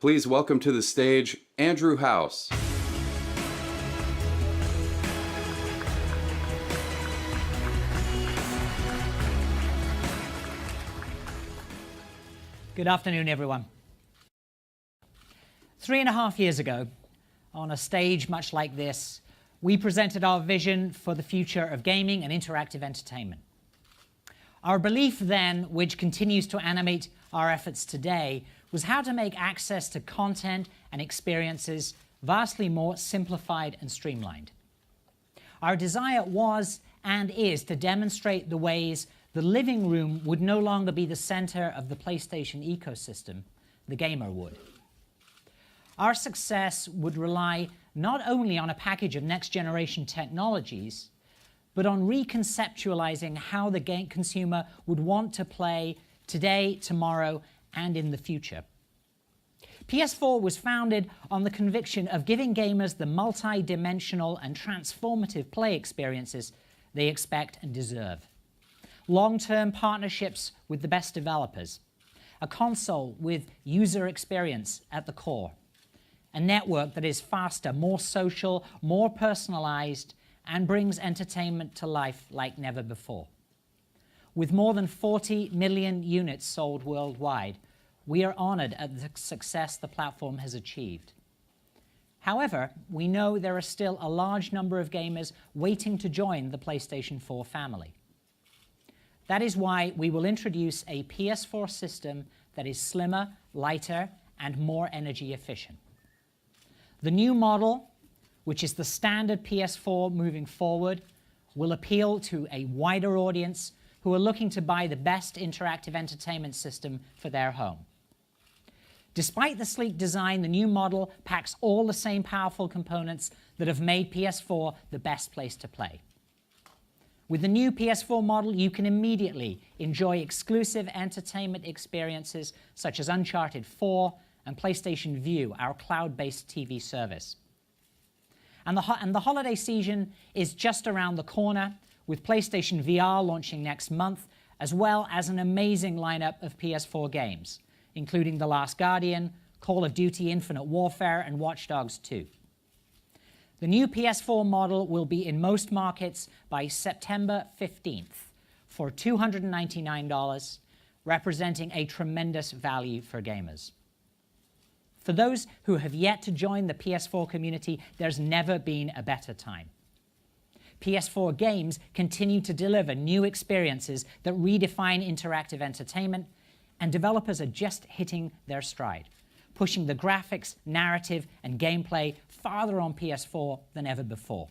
Please welcome to the stage Andrew House. Good afternoon, everyone. 3.5 years ago, on a stage much like this, we presented our vision for the future of gaming and interactive entertainment. Our belief then, which continues to animate our efforts today, was how to make access to content and experiences vastly more simplified and streamlined. Our desire was and is to demonstrate the ways the living room would no longer be the center of the PlayStation ecosystem, the gamer would. Our success would rely not only on a package of next-generation technologies, but on reconceptualizing how the game consumer would want to play today, tomorrow, and in the future. PS4 was founded on the conviction of giving gamers the multi-dimensional and transformative play experiences they expect and deserve. Long-term partnerships with the best developers, a console with user experience at the core, a network that is faster, more social, more personalized, and brings entertainment to life like never before. With more than 40 million units sold worldwide, we are honored at the success the platform has achieved. However, we know there are still a large number of gamers waiting to join the PlayStation 4 family. That is why we will introduce a PS4 system that is slimmer, lighter, and more energy efficient. The new model, which is the standard PS4 moving forward, will appeal to a wider audience who are looking to buy the best interactive entertainment system for their home. Despite the sleek design, the new model packs all the same powerful components that have made PS4 the best place to play. With the new PS4 model, you can immediately enjoy exclusive entertainment experiences such as Uncharted 4 and PlayStation Vue, our cloud-based TV service. And the holiday season is just around the corner, with PlayStation VR launching next month, as well as an amazing lineup of PS4 games, including The Last Guardian, Call of Duty Infinite Warfare, and Watch Dogs 2. The new PS4 model will be in most markets by September 15th for $299, representing a tremendous value for gamers. For those who have yet to join the PS4 community, there's never been a better time. PS4 games continue to deliver new experiences that redefine interactive entertainment, and developers are just hitting their stride, pushing the graphics, narrative, and gameplay farther on PS4 than ever before.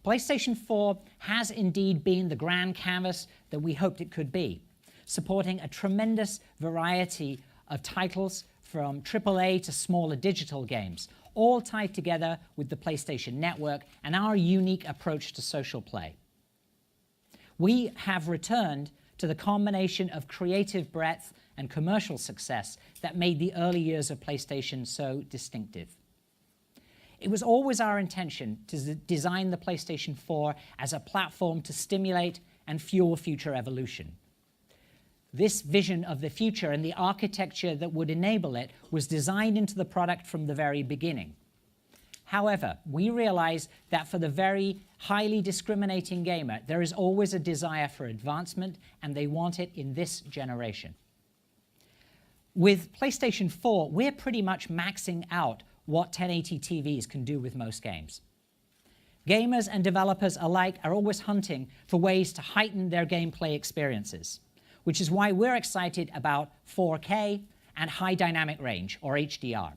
PlayStation 4 has indeed been the grand canvas that we hoped it could be, supporting a tremendous variety of titles from AAA to smaller digital games, all tied together with the PlayStation Network and our unique approach to social play. We have returned to the combination of creative breadth and commercial success that made the early years of PlayStation so distinctive. It was always our intention to design the PlayStation 4 as a platform to stimulate and fuel future evolution. This vision of the future and the architecture that would enable it was designed into the product from the very beginning. However, we realize that for the very highly discriminating gamer, there is always a desire for advancement, and they want it in this generation. With PlayStation 4, we're pretty much maxing out what 1080 TVs can do with most games. Gamers and developers alike are always hunting for ways to heighten their gameplay experiences, which is why we're excited about 4K and high dynamic range, or HDR.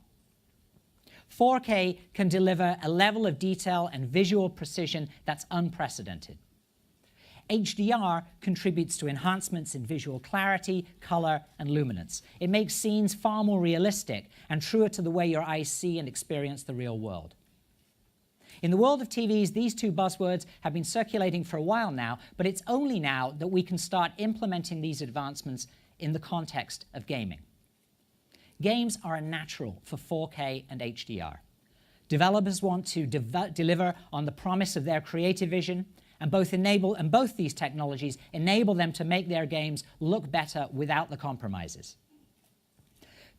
4K can deliver a level of detail and visual precision that's unprecedented. HDR contributes to enhancements in visual clarity, color, and luminance. It makes scenes far more realistic and truer to the way your eyes see and experience the real world. In the world of TVs, these two buzzwords have been circulating for a while now, but it's only now that we can start implementing these advancements in the context of gaming. Games are a natural for 4K and HDR. Developers want to deliver on the promise of their creative vision, and both these technologies enable them to make their games look better without the compromises.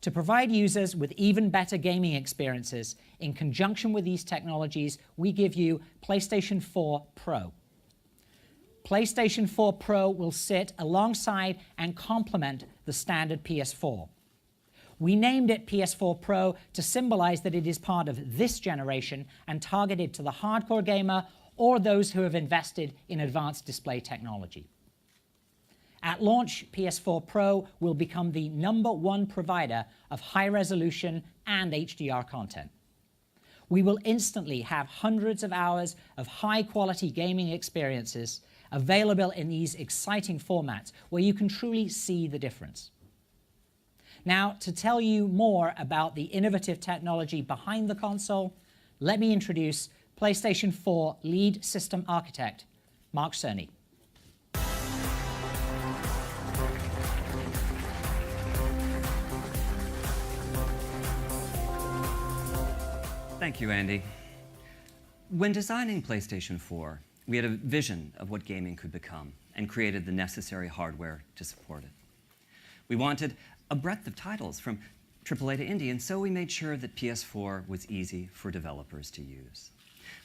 To provide users with even better gaming experiences, in conjunction with these technologies, we give you PlayStation 4 Pro. PlayStation 4 Pro will sit alongside and complement the standard PS4. We named it PS4 Pro to symbolize that it is part of this generation and targeted to the hardcore gamer or those who have invested in advanced display technology. At launch, PS4 Pro will become the #1 provider of high-resolution and HDR content. We will instantly have hundreds of hours of high-quality gaming experiences available in these exciting formats where you can truly see the difference. Now, to tell you more about the innovative technology behind the console, let me introduce PlayStation 4 lead system architect, Mark Sony. Thank you, Andy. When designing PlayStation 4, we had a vision of what gaming could become and created the necessary hardware to support it. We wanted a breadth of titles from AAA to indie, and so we made sure that PS4 was easy for developers to use.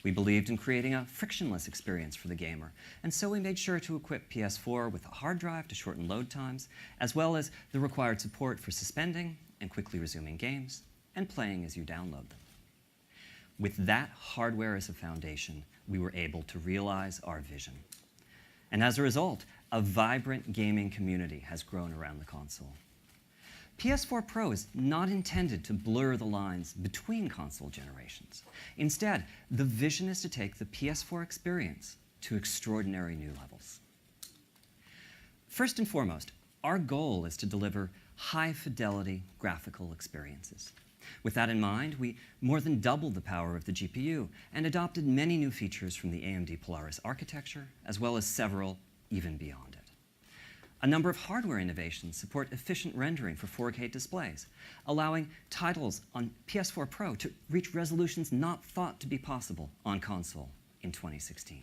We believed in creating a frictionless experience for the gamer, and so we made sure to equip PS4 with a hard drive to shorten load times, as well as the required support for suspending and quickly resuming games and playing as you download them. With that hardware as a foundation, we were able to realize our vision. And as a result, a vibrant gaming community has grown around the console. PS4 Pro is not intended to blur the lines between console generations. Instead, the vision is to take the PS4 experience to extraordinary new levels. First and foremost, our goal is to deliver high-fidelity graphical experiences. With that in mind, we more than doubled the power of the GPU and adopted many new features from the AMD Polaris architecture, as well as several even beyond it. A number of hardware innovations support efficient rendering for 4K displays, allowing titles on PS4 Pro to reach resolutions not thought to be possible on console in 2016.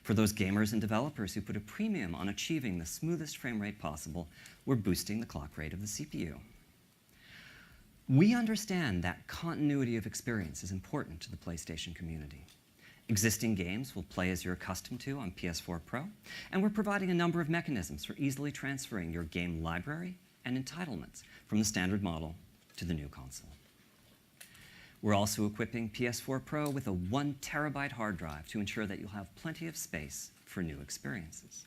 For those gamers and developers who put a premium on achieving the smoothest frame rate possible, we're boosting the clock rate of the CPU. We understand that continuity of experience is important to the PlayStation community. Existing games will play as you're accustomed to on PS4 Pro, and we're providing a number of mechanisms for easily transferring your game library and entitlements from the standard model to the new console. We're also equipping PS4 Pro with a 1 terabyte hard drive to ensure that you'll have plenty of space for new experiences.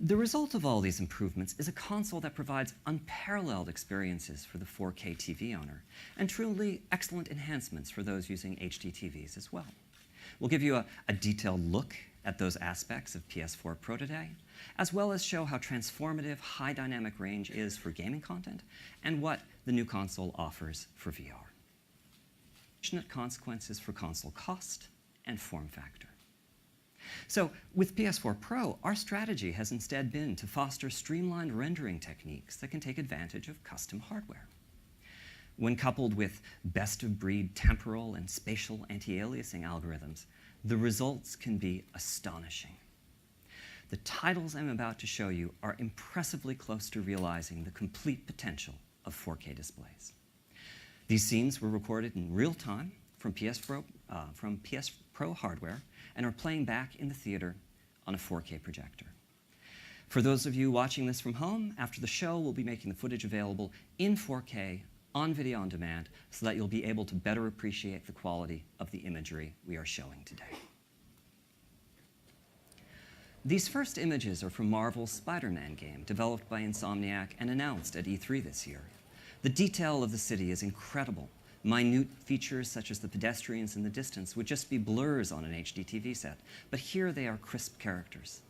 The result of all these improvements is a console that provides unparalleled experiences for the 4K TV owner and truly excellent enhancements for those using HD TVs as well. We'll give you a detailed look at those aspects of PS4 Pro today, as well as show how transformative high dynamic range is for gaming content and what the new console offers for VR. Unfortunate consequences for console cost and form factor. So with PS4 Pro, our strategy has instead been to foster streamlined rendering techniques that can take advantage of custom hardware. When coupled with best-of-breed temporal and spatial anti-aliasing algorithms, the results can be astonishing. The titles I'm about to show you are impressively close to realizing the complete potential of 4K displays. These scenes were recorded in real time from PS Pro hardware and are playing back in the theater on a 4K projector. For those of you watching this from home, after the show, we'll be making the footage available in 4K on video on demand so that you'll be able to better appreciate the quality of the imagery we are showing today. These first images are from Marvel's Spider-Man game, developed by Insomniac and announced at E3 this year. The detail of the city is incredible. Minute features such as the pedestrians in the distance would just be blurs on an HD TV set, but here they are crisp characters.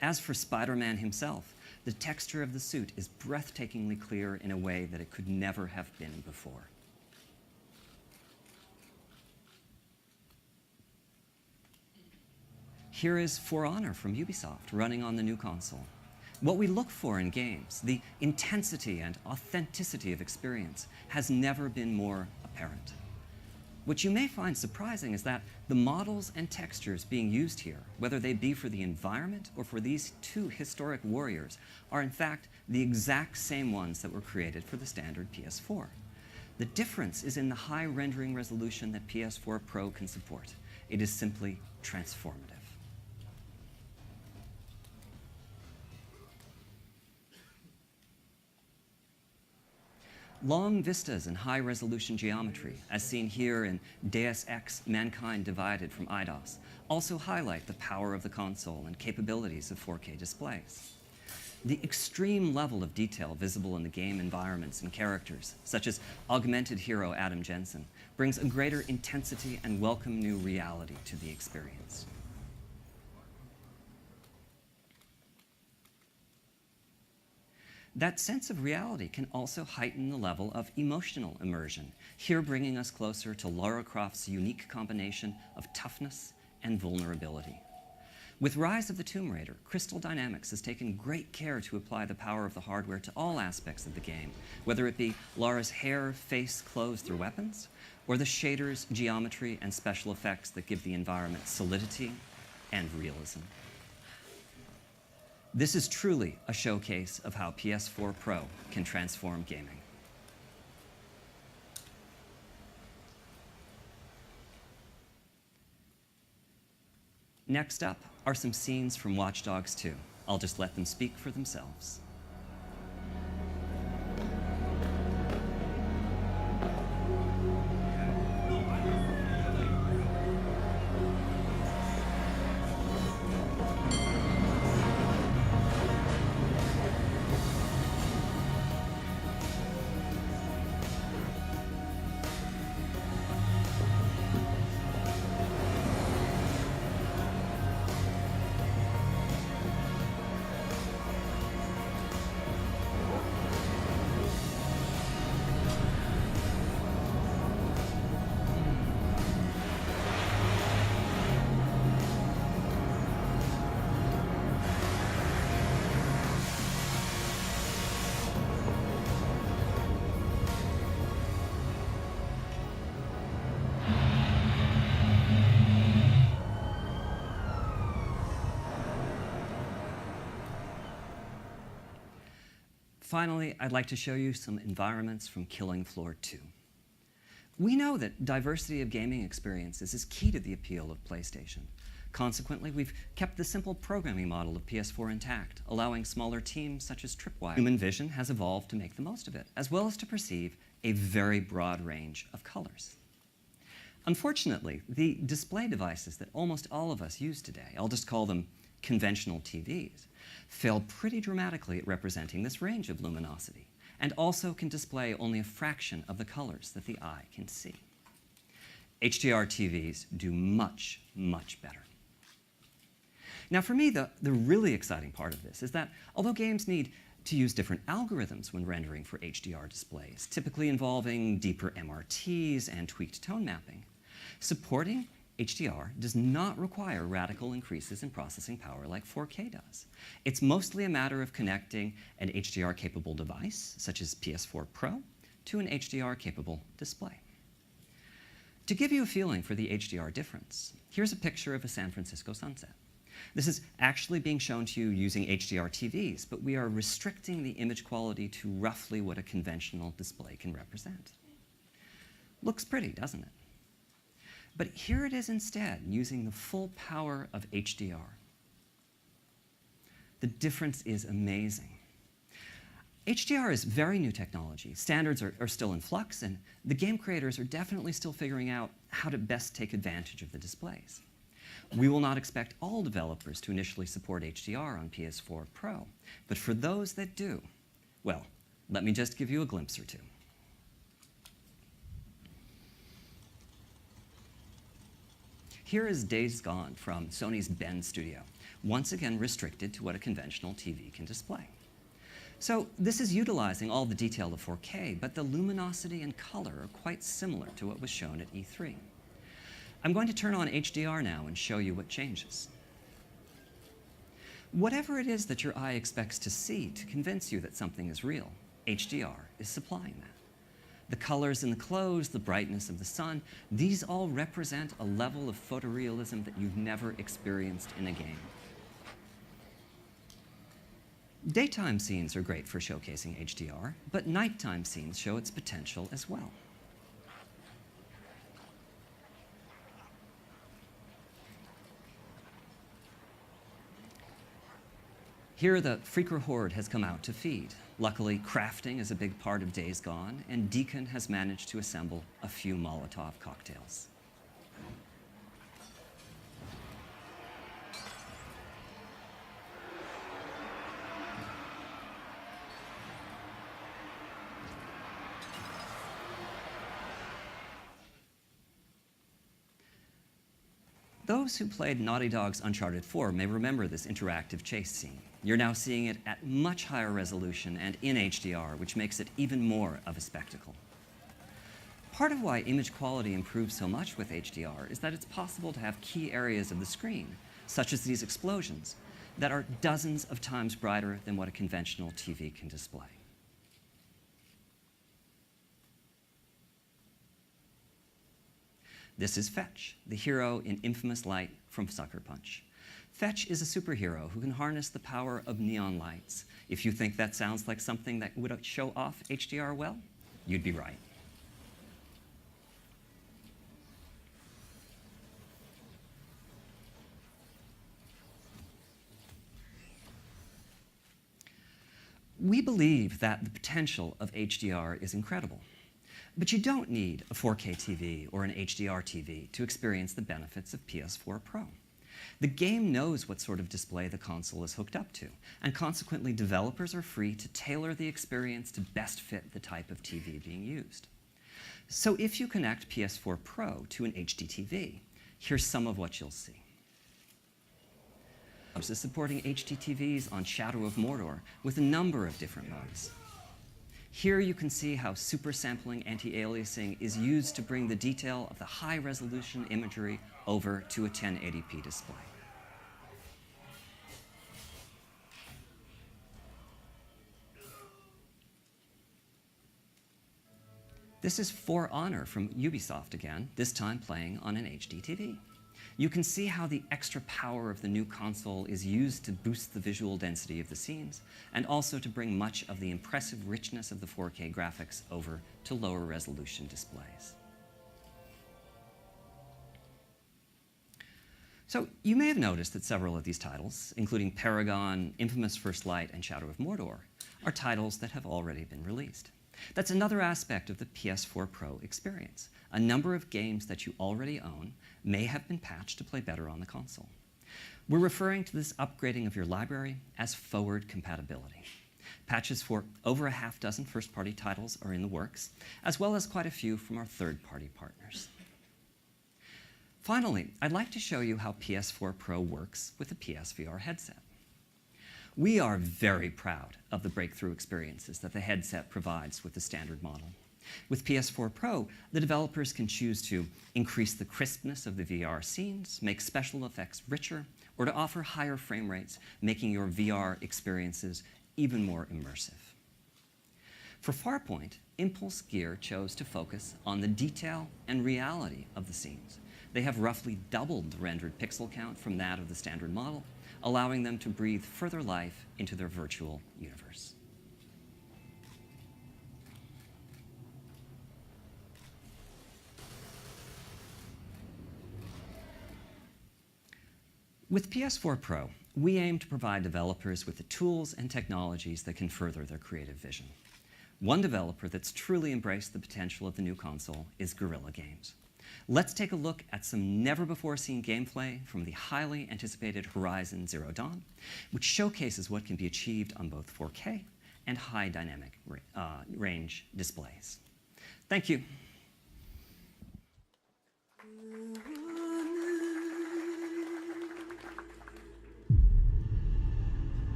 As for Spider-Man himself, the texture of the suit is breathtakingly clear in a way that it could never have been before. Here is For Honor from Ubisoft running on the new console. What we look for in games, the intensity and authenticity of experience, has never been more apparent. What you may find surprising is that the models and textures being used here, whether they be for the environment or for these two historic warriors, are in fact the exact same ones that were created for the standard PS4. The difference is in the high rendering resolution that PS4 Pro can support. It is simply transformative. Long vistas and high-resolution geometry, as seen here in Deus Ex: Mankind Divided from Eidos, also highlight the power of the console and capabilities of 4K displays. The extreme level of detail visible in the game environments and characters, such as augmented hero Adam Jensen, brings a greater intensity and welcome new reality to the experience. That sense of reality can also heighten the level of emotional immersion, here bringing us closer to Lara Croft's unique combination of toughness and vulnerability. With Rise of the Tomb Raider, Crystal Dynamics has taken great care to apply the power of the hardware to all aspects of the game, whether it be Lara's hair, face, clothes through weapons, or the shaders, geometry, and special effects that give the environment solidity and realism. This is truly a showcase of how PS4 Pro can transform gaming. Next up are some scenes from Watch Dogs 2. I'll just let them speak for themselves. Finally, I'd like to show you some environments from Killing Floor 2. We know that diversity of gaming experiences is key to the appeal of PlayStation. Consequently, we've kept the simple programming model of PS4 intact, allowing smaller teams such as Tripwire. Human vision has evolved to make the most of it, as well as to perceive a very broad range of colors. Unfortunately, the display devices that almost all of us use today, I'll just call them conventional TVs, fail pretty dramatically at representing this range of luminosity, and also can display only a fraction of the colors that the eye can see. HDR TVs do much, much better. Now for me, the really exciting part of this is that although games need to use different algorithms when rendering for HDR displays, typically involving deeper MRTs and tweaked tone mapping, supporting HDR does not require radical increases in processing power like 4K does. It's mostly a matter of connecting an HDR-capable device, such as PS4 Pro, to an HDR-capable display. To give you a feeling for the HDR difference, here's a picture of a San Francisco sunset. This is actually being shown to you using HDR TVs, but we are restricting the image quality to roughly what a conventional display can represent. Looks pretty, doesn't it? But here it is instead, using the full power of HDR. The difference is amazing. HDR is very new technology. Standards are still in flux, and the game creators are definitely still figuring out how to best take advantage of the displays. We will not expect all developers to initially support HDR on PS4 Pro, but for those that do, well, let me just give you a glimpse or two. Here is Days Gone from Sony's Bend studio, once again restricted to what a conventional TV can display. So this is utilizing all the detail of 4K, but the luminosity and color are quite similar to what was shown at E3. I'm going to turn on HDR now and show you what changes. Whatever it is that your eye expects to see to convince you that something is real, HDR is supplying that. The colors in the clothes, the brightness of the sun, these all represent a level of photorealism that you've never experienced in a game. Daytime scenes are great for showcasing HDR, but nighttime scenes show its potential as well. Here, the Freaker Horde has come out to feed. Luckily, crafting is a big part of Days Gone, and Deacon has managed to assemble a few Molotov cocktails. Those who played Naughty Dog's Uncharted 4 may remember this interactive chase scene. You're now seeing it at much higher resolution and in HDR, which makes it even more of a spectacle. Part of why image quality improves so much with HDR is that it's possible to have key areas of the screen, such as these explosions, that are dozens of times brighter than what a conventional TV can display. This is Fetch, the hero in Infamous Light from Sucker Punch. Fetch is a superhero who can harness the power of neon lights. If you think that sounds like something that would show off HDR well, you'd be right. We believe that the potential of HDR is incredible. But you don't need a 4K TV or an HDR TV to experience the benefits of PS4 Pro. The game knows what sort of display the console is hooked up to, and consequently developers are free to tailor the experience to best fit the type of TV being used. So if you connect PS4 Pro to an HD TV, here's some of what you'll see. This is supporting HD TVs on Shadow of Mordor with a number of different modes. Here you can see how super sampling anti-aliasing is used to bring the detail of the high-resolution imagery over to a 1080p display. This is For Honor from Ubisoft again, this time playing on an HD TV. You can see how the extra power of the new console is used to boost the visual density of the scenes, and also to bring much of the impressive richness of the 4K graphics over to lower resolution displays. So you may have noticed that several of these titles, including Paragon, Infamous First Light, and Shadow of Mordor, are titles that have already been released. That's another aspect of the PS4 Pro experience. A number of games that you already own may have been patched to play better on the console. We're referring to this upgrading of your library as forward compatibility. Patches for over a half dozen first-party titles are in the works, as well as quite a few from our third-party partners. Finally, I'd like to show you how PS4 Pro works with the PSVR headset. We are very proud of the breakthrough experiences that the headset provides with the standard model. With PS4 Pro, the developers can choose to increase the crispness of the VR scenes, make special effects richer, or to offer higher frame rates, making your VR experiences even more immersive. For Farpoint, Impulse Gear chose to focus on the detail and reality of the scenes. They have roughly doubled the rendered pixel count from that of the standard model, allowing them to breathe further life into their virtual universe. With PS4 Pro, we aim to provide developers with the tools and technologies that can further their creative vision. One developer that's truly embraced the potential of the new console is Guerrilla Games. Let's take a look at some never-before-seen gameplay from the highly anticipated Horizon Zero Dawn, which showcases what can be achieved on both 4K and high dynamic range displays. Thank you.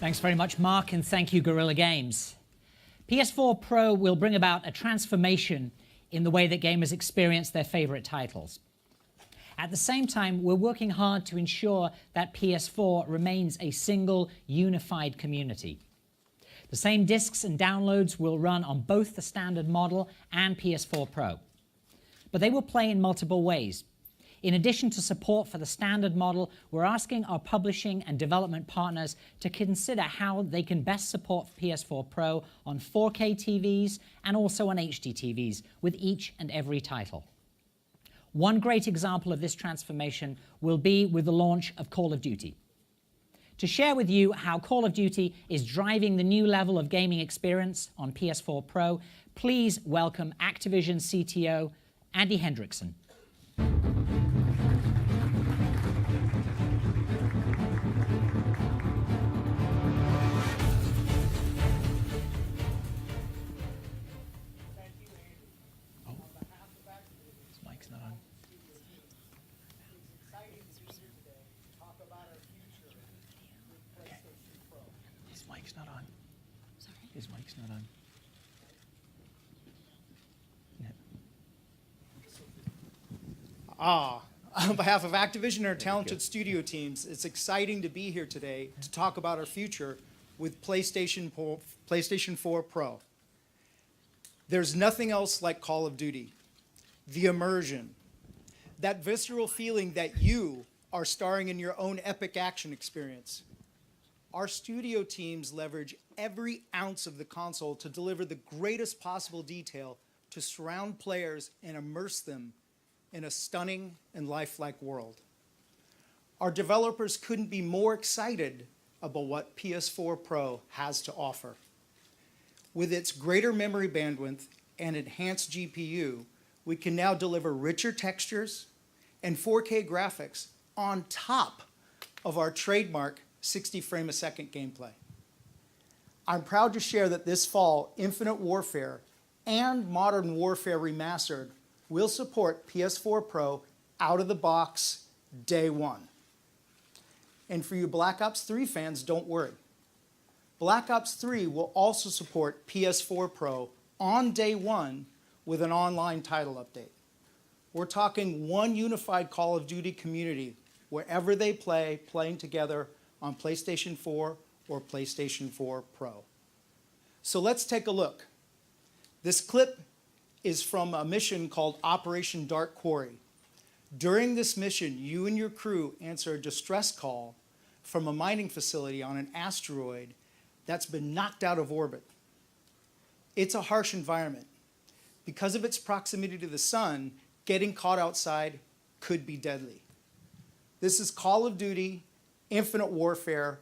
Thanks very much, Mark, and thank you, Guerrilla Games. PS4 Pro will bring about a transformation in the way that gamers experience their favorite titles. At the same time, we're working hard to ensure that PS4 remains a single, unified community. The same discs and downloads will run on both the standard model and PS4 Pro. But they will play in multiple ways. In addition to support for the standard model, we're asking our publishing and development partners to consider how they can best support PS4 Pro on 4K TVs and also on HD TVs with each and every title. One great example of this transformation will be with the launch of Call of Duty. To share with you how Call of Duty is driving the new level of gaming experience on PS4 Pro, please welcome Activision CTO Andy Hendrickson. His mic's not on. On behalf of Activision and our talented studio teams, it's exciting to be here today to talk about our future with PlayStation 4 Pro. There's nothing else like Call of Duty. The immersion, that visceral feeling that you are starring in your own epic action experience. Our studio teams leverage every ounce of the console to deliver the greatest possible detail to surround players and immerse them in a stunning and lifelike world. Our developers couldn't be more excited about what PS4 Pro has to offer. With its greater memory bandwidth and enhanced GPU, we can now deliver richer textures and 4K graphics on top of our trademark 60 frame a second gameplay. I'm proud to share that this fall, Infinite Warfare and Modern Warfare Remastered will support PS4 Pro out of the box day one. And for you Black Ops 3 fans, don't worry. Black Ops 3 will also support PS4 Pro on day one with an online title update. We're talking one unified Call of Duty community wherever they play, playing together on PlayStation 4 or PlayStation 4 Pro. So let's take a look. This clip is from a mission called Operation Dark Quarry. During this mission, you and your crew answer a distress call from a mining facility on an asteroid that's been knocked out of orbit. It's a harsh environment. Because of its proximity to the sun, getting caught outside could be deadly. This is Call of Duty Infinite Warfare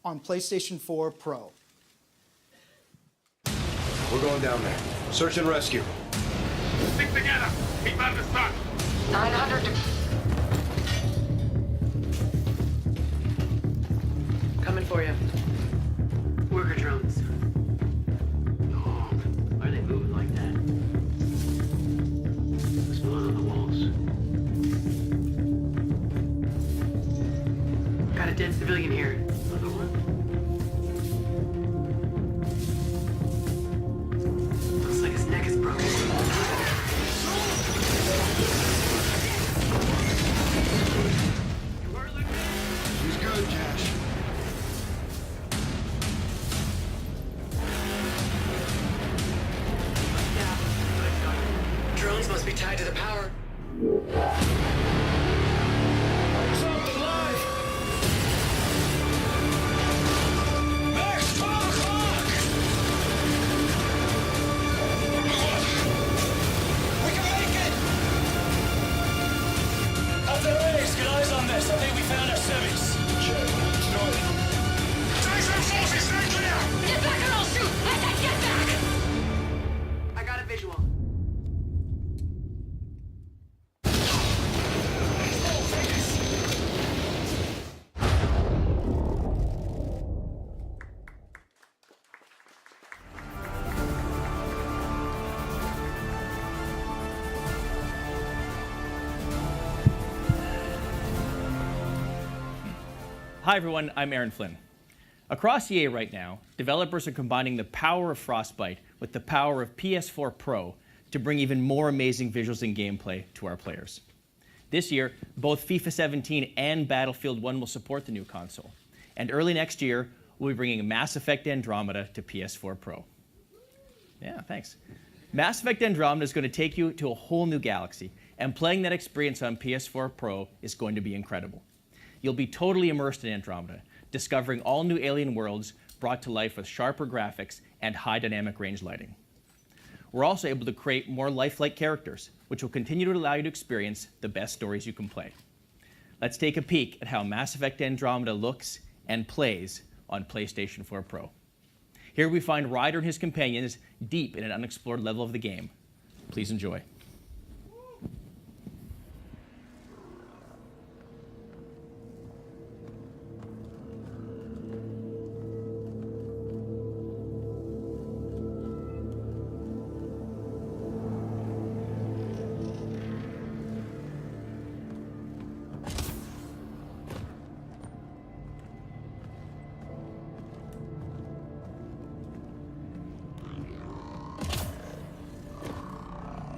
on PlayStation 4 Pro. We're going down there. Search and rescue. Stick together. Keep out of the sun. 900 coming for you. Worker drones. Oh, why are they moving like that? What's going on the walls? Got a dead civilian here. Another one? Looks like his neck is broken. He's good, Cash. Yeah. Drones must be tied to the power. Something live! Max, 12 o'clock! We can make it! Out there, Ace, get eyes on this. I think we found our civvies. Check. Let's do it. Jason forces, stay clear! Get back or I'll shoot! I said get back! I got a visual. Hi everyone, I'm Aaron Flynn. Across EA right now, developers are combining the power of Frostbite with the power of PS4 Pro to bring even more amazing visuals and gameplay to our players. This year, both FIFA 17 and Battlefield 1 will support the new console. And early next year, we'll be bringing Mass Effect Andromeda to PS4 Pro. Yeah, thanks. Mass Effect Andromeda is going to take you to a whole new galaxy, and playing that experience on PS4 Pro is going to be incredible. You'll be totally immersed in Andromeda, discovering all new alien worlds brought to life with sharper graphics and high dynamic range lighting. We're also able to create more lifelike characters, which will continue to allow you to experience the best stories you can play. Let's take a peek at how Mass Effect Andromeda looks and plays on PlayStation 4 Pro. Here we find Ryder and his companions deep in an unexplored level of the game. Please enjoy.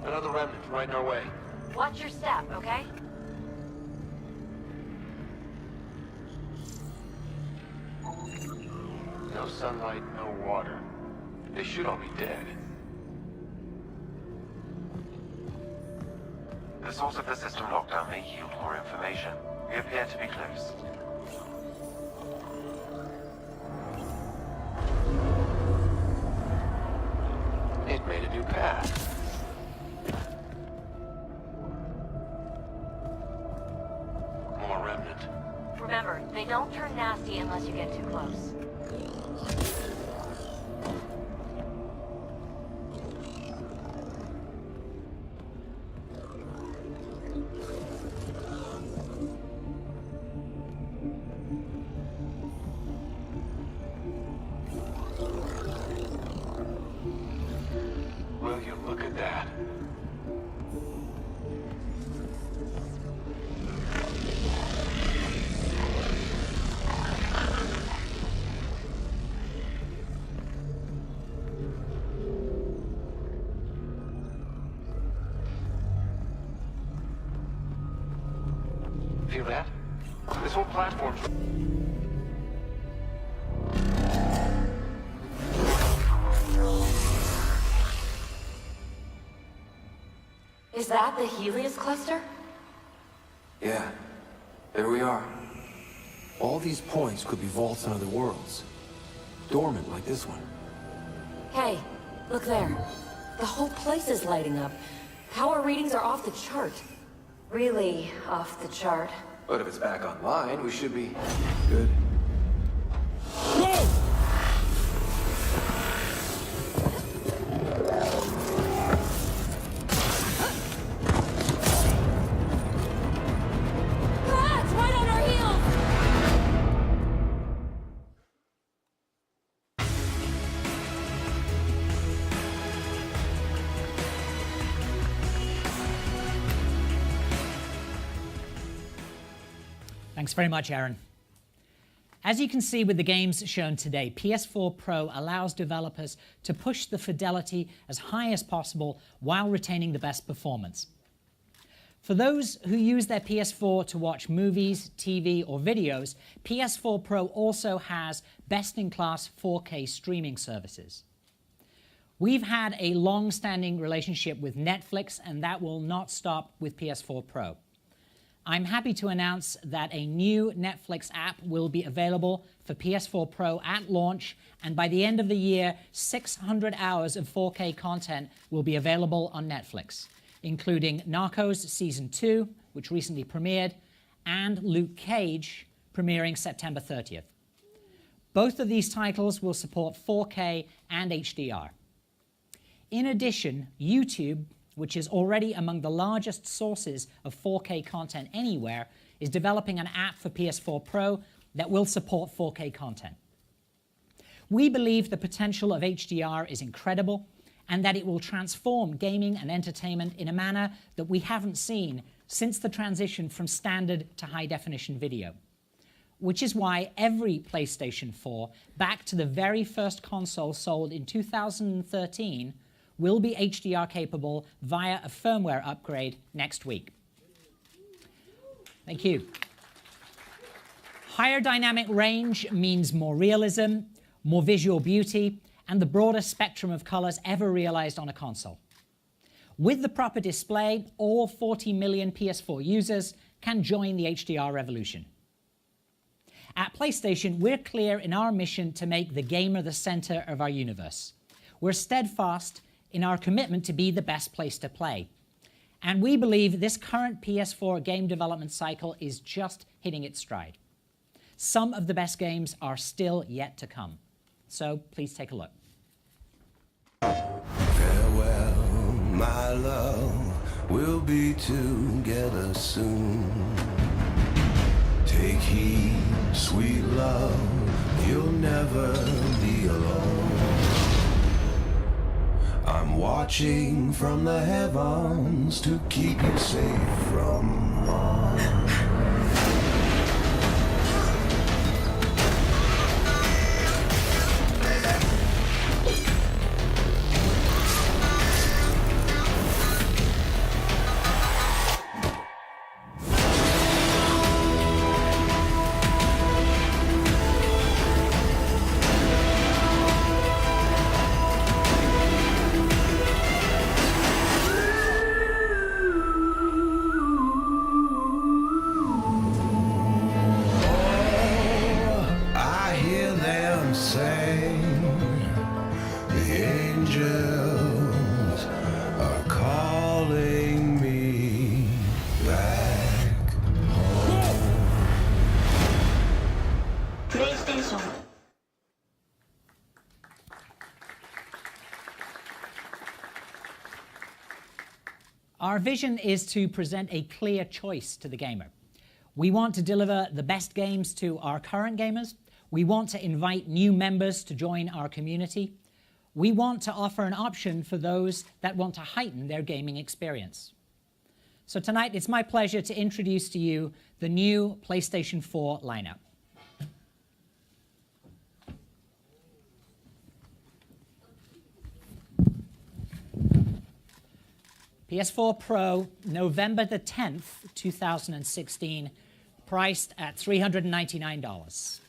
Another remnant right in our way. Watch your step, okay? No sunlight, no water. They should all be dead. The source of the system lockdown may yield more information. We appear to be close. It made a new path. More remnant. Remember, they don't turn nasty unless you get too close. Will you look at that? Feel that? This whole platform's... Is that the Helios cluster? Yeah, there we are. All these points could be vaults in other worlds. Dormant like this one. Hey, look there. The whole place is lighting up. Power readings are off the chart. Really off the chart. But if it's back online, we should be good. Ah, it's right on our heels! Thanks very much, Aaron. As you can see with the games shown today, PS4 Pro allows developers to push the fidelity as high as possible while retaining the best performance. For those who use their PS4 to watch movies, TV, or videos, PS4 Pro also has best-in-class 4K streaming services. We've had a long-standing relationship with Netflix, and that will not stop with PS4 Pro. I'm happy to announce that a new Netflix app will be available for PS4 Pro at launch, and by the end of the year, 600 hours of 4K content will be available on Netflix, including Narcos Season 2, which recently premiered, and Luke Cage, premiering September 30th. Both of these titles will support 4K and HDR. In addition, YouTube, which is already among the largest sources of 4K content anywhere, is developing an app for PS4 Pro that will support 4K content. We believe the potential of HDR is incredible and that it will transform gaming and entertainment in a manner that we haven't seen since the transition from standard to high-definition video. which is why every PlayStation 4, back to the very first console sold in 2013, will be HDR capable via a firmware upgrade next week. Thank you. Higher dynamic range means more realism, more visual beauty, and the broadest spectrum of colors ever realized on a console. With the proper display, all 40 million PS4 users can join the HDR revolution. At PlayStation, we're clear in our mission to make the gamer the center of our universe. We're steadfast in our commitment to be the best place to play. And we believe this current PS4 game development cycle is just hitting its stride. Some of the best games are still yet to come. So please take a look. Farewell, my love, we'll be together soon. Take heed, sweet love, you'll never be alone. I'm watching from the heavens to keep you safe from harm. Our vision is to present a clear choice to the gamer. We want to deliver the best games to our current gamers. We want to invite new members to join our community. We want to offer an option for those that want to heighten their gaming experience. So tonight, it's my pleasure to introduce to you the new PlayStation 4 lineup. PS4 Pro, November the 10th, 2016, priced at $399.